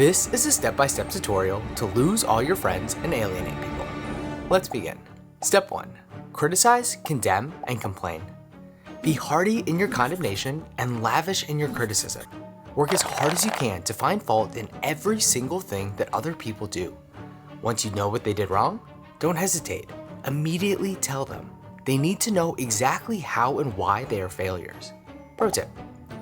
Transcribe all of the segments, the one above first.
This is a step-by-step tutorial to lose all your friends and alienate people. Let's begin. Step 1. Criticize, condemn, and complain. Be hearty in your condemnation and lavish in your criticism. Work as hard as you can to find fault in every single thing that other people do. Once you know what they did wrong, don't hesitate. Immediately tell them. They need to know exactly how and why they are failures. Pro tip: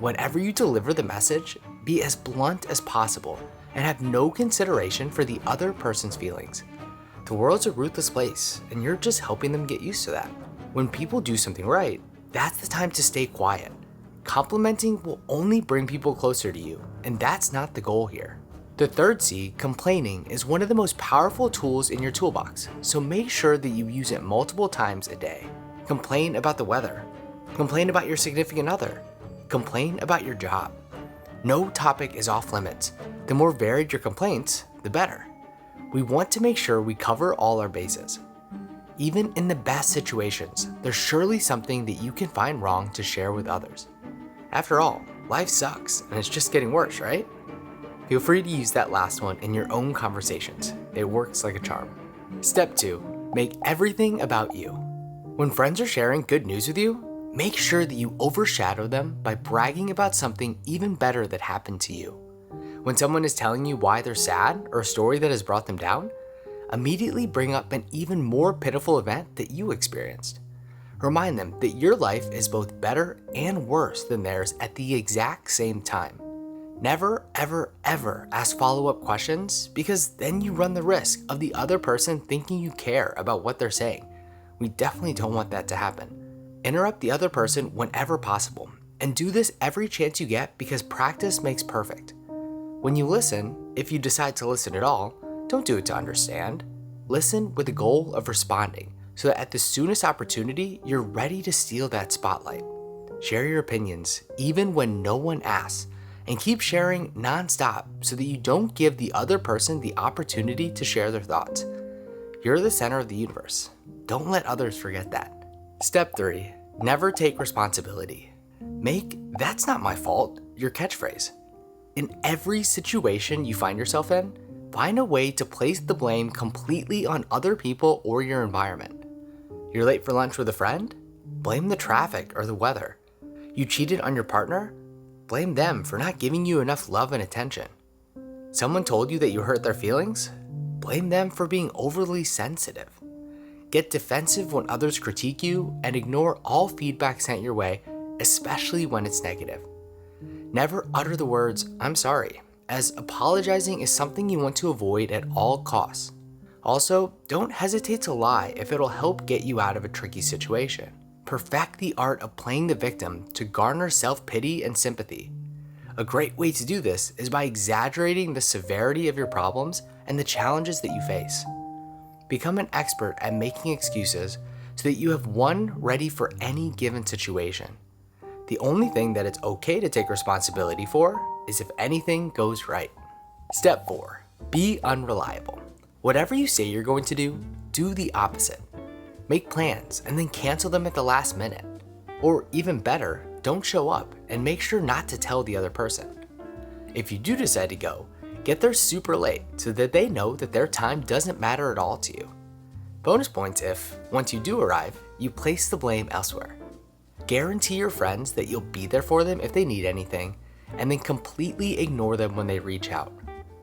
whenever you deliver the message, be as blunt as possible and have no consideration for the other person's feelings. The world's a ruthless place, and you're just helping them get used to that. When people do something right, that's the time to stay quiet. Complimenting will only bring people closer to you, and that's not the goal here. The third C, complaining, is one of the most powerful tools in your toolbox, so make sure that you use it multiple times a day. Complain about the weather. Complain about your significant other. Complain about your job. No topic is off limits. The more varied your complaints, the better. We want to make sure we cover all our bases. Even in the best situations, there's surely something that you can find wrong to share with others. After all, life sucks and it's just getting worse, right? Feel free to use that last one in your own conversations. It works like a charm. Step 2, make everything about you. When friends are sharing good news with you, make sure that you overshadow them by bragging about something even better that happened to you. When someone is telling you why they're sad or a story that has brought them down, immediately bring up an even more pitiful event that you experienced. Remind them that your life is both better and worse than theirs at the exact same time. Never, ever, ever ask follow-up questions, because then you run the risk of the other person thinking you care about what they're saying. We definitely don't want that to happen. Interrupt the other person whenever possible, and do this every chance you get, because practice makes perfect. When you listen, if you decide to listen at all, don't do it to understand. Listen with the goal of responding, so that at the soonest opportunity, you're ready to steal that spotlight. Share your opinions, even when no one asks, and keep sharing nonstop so that you don't give the other person the opportunity to share their thoughts. You're the center of the universe. Don't let others forget that. Step 3, never take responsibility. Make "that's not my fault" your catchphrase. In every situation you find yourself in, find a way to place the blame completely on other people or your environment. You're late for lunch with a friend? Blame the traffic or the weather. You cheated on your partner? Blame them for not giving you enough love and attention. Someone told you that you hurt their feelings? Blame them for being overly sensitive. Get defensive when others critique you, and ignore all feedback sent your way, especially when it's negative. Never utter the words "I'm sorry," as apologizing is something you want to avoid at all costs. Also, don't hesitate to lie if it'll help get you out of a tricky situation. Perfect the art of playing the victim to garner self-pity and sympathy. A great way to do this is by exaggerating the severity of your problems and the challenges that you face. Become an expert at making excuses so that you have one ready for any given situation. The only thing that it's okay to take responsibility for is if anything goes right. Step 4, be unreliable. Whatever you say you're going to do the opposite. Make plans and then cancel them at the last minute. Or even better, don't show up and make sure not to tell the other person. If you do decide to go, get there super late so that they know that their time doesn't matter at all to you. Bonus points if, once you do arrive, you place the blame elsewhere. Guarantee your friends that you'll be there for them if they need anything, and then completely ignore them when they reach out.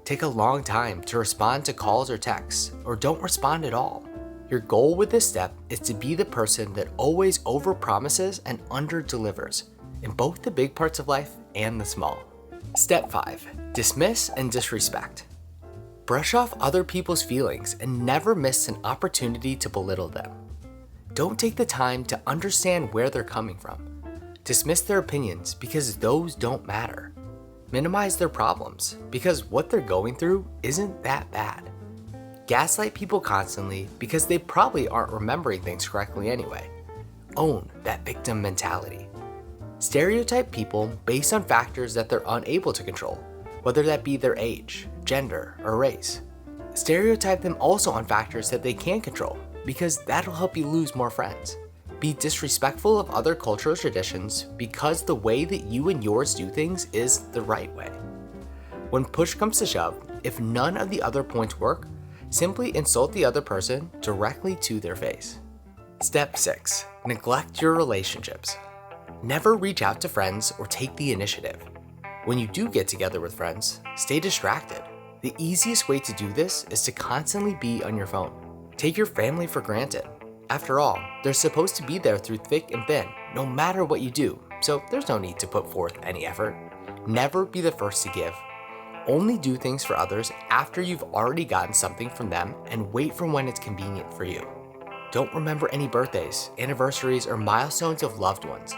Take a long time to respond to calls or texts, or don't respond at all. Your goal with this step is to be the person that always overpromises and underdelivers, in both the big parts of life and the small. Step 5, dismiss and disrespect. Brush off other people's feelings and never miss an opportunity to belittle them. Don't take the time to understand where they're coming from. Dismiss their opinions because those don't matter. Minimize their problems because what they're going through isn't that bad. Gaslight people constantly because they probably aren't remembering things correctly anyway. Own that victim mentality. Stereotype people based on factors that they're unable to control, whether that be their age, gender, or race. Stereotype them also on factors that they can control, because that'll help you lose more friends. Be disrespectful of other cultural traditions because the way that you and yours do things is the right way. When push comes to shove, if none of the other points work, simply insult the other person directly to their face. Step 6. Neglect your relationships. Never reach out to friends or take the initiative. When you do get together with friends, stay distracted. The easiest way to do this is to constantly be on your phone. Take your family for granted. After all, they're supposed to be there through thick and thin, no matter what you do, so there's no need to put forth any effort. Never be the first to give. Only do things for others after you've already gotten something from them, and wait for when it's convenient for you. Don't remember any birthdays, anniversaries, or milestones of loved ones.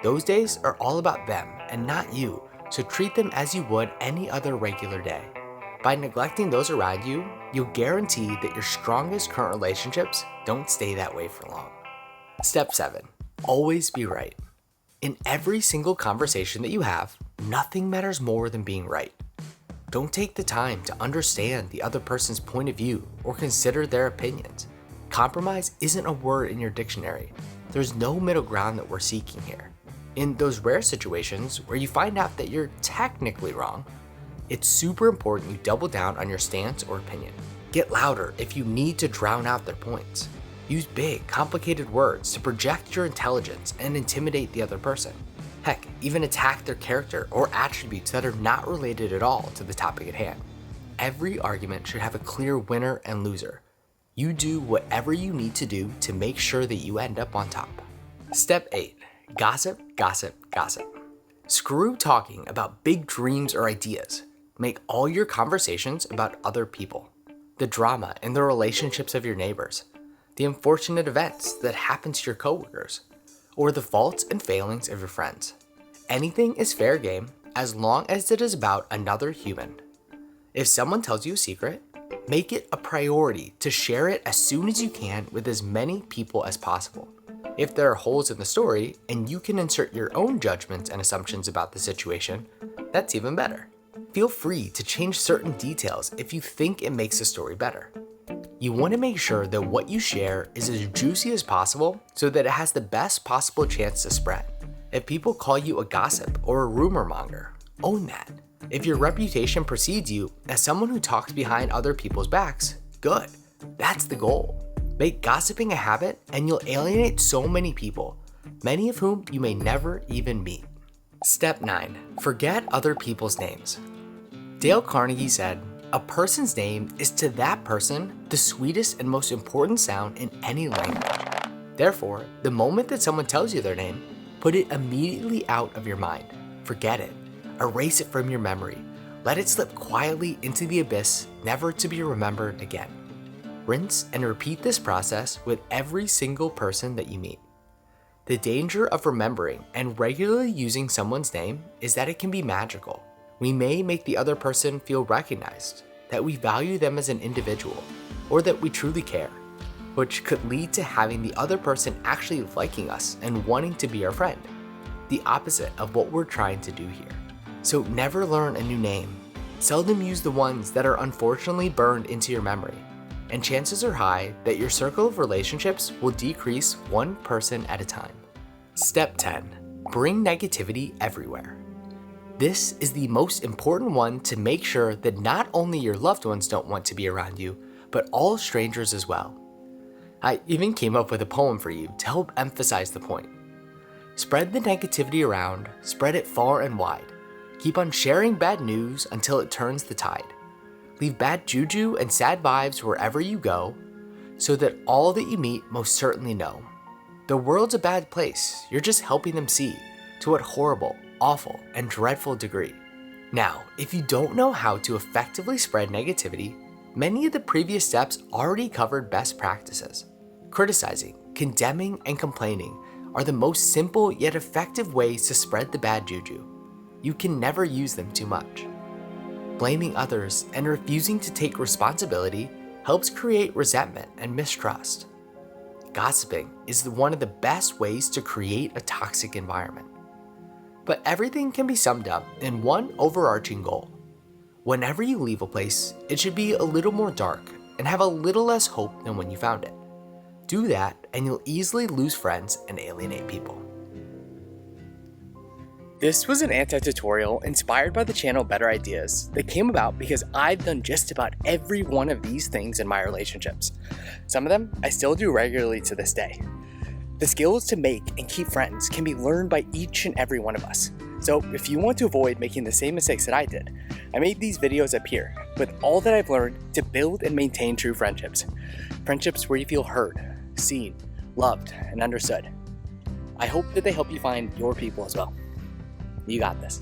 Those days are all about them and not you, so treat them as you would any other regular day. By neglecting those around you, you'll guarantee that your strongest current relationships don't stay that way for long. Step 7. Always be right. In every single conversation that you have, nothing matters more than being right. Don't take the time to understand the other person's point of view or consider their opinions. Compromise isn't a word in your dictionary. There's no middle ground that we're seeking here. In those rare situations where you find out that you're technically wrong, it's super important you double down on your stance or opinion. Get louder if you need to drown out their points. Use big, complicated words to project your intelligence and intimidate the other person. Heck, even attack their character or attributes that are not related at all to the topic at hand. Every argument should have a clear winner and loser. You do whatever you need to do to make sure that you end up on top. Step 8. Gossip, gossip, gossip. Screw talking about big dreams or ideas. Make all your conversations about other people. The drama in the relationships of your neighbors. The unfortunate events that happen to your coworkers. Or the faults and failings of your friends. Anything is fair game as long as it is about another human. If someone tells you a secret, make it a priority to share it as soon as you can with as many people as possible. If there are holes in the story and you can insert your own judgments and assumptions about the situation, that's even better. Feel free to change certain details if you think it makes the story better. You want to make sure that what you share is as juicy as possible so that it has the best possible chance to spread. If people call you a gossip or a rumor monger, own that. If your reputation precedes you as someone who talks behind other people's backs, good. That's the goal. Make gossiping a habit and you'll alienate so many people, many of whom you may never even meet. Step 9. Forget other people's names. Dale Carnegie said, "A person's name is to that person the sweetest and most important sound in any language." Therefore, the moment that someone tells you their name, put it immediately out of your mind. Forget it. Erase it from your memory. Let it slip quietly into the abyss, never to be remembered again. Rinse and repeat this process with every single person that you meet. The danger of remembering and regularly using someone's name is that it can be magical. We may make the other person feel recognized, that we value them as an individual, or that we truly care, which could lead to having the other person actually liking us and wanting to be our friend, the opposite of what we're trying to do here. So never learn a new name. Seldom use the ones that are unfortunately burned into your memory, and chances are high that your circle of relationships will decrease one person at a time. Step 10. Bring negativity everywhere. This is the most important one to make sure that not only your loved ones don't want to be around you, but all strangers as well. I even came up with a poem for you to help emphasize the point. Spread the negativity around, spread it far and wide. Keep on sharing bad news until it turns the tide. Leave bad juju and sad vibes wherever you go, so that all that you meet most certainly know. The world's a bad place, you're just helping them see to what horrible, awful, and dreadful degree. Now, if you don't know how to effectively spread negativity, many of the previous steps already covered best practices. Criticizing, condemning, and complaining are the most simple yet effective ways to spread the bad juju. You can never use them too much. Blaming others and refusing to take responsibility helps create resentment and mistrust. Gossiping is one of the best ways to create a toxic environment. But everything can be summed up in one overarching goal. Whenever you leave a place, it should be a little more dark and have a little less hope than when you found it. Do that and you'll easily lose friends and alienate people. This was an anti-tutorial inspired by the channel Better Ideas that came about because I've done just about every one of these things in my relationships. Some of them I still do regularly to this day. The skills to make and keep friends can be learned by each and every one of us. So if you want to avoid making the same mistakes that I did, I made these videos up here with all that I've learned to build and maintain true friendships. Friendships where you feel heard, seen, loved, and understood. I hope that they help you find your people as well. You got this.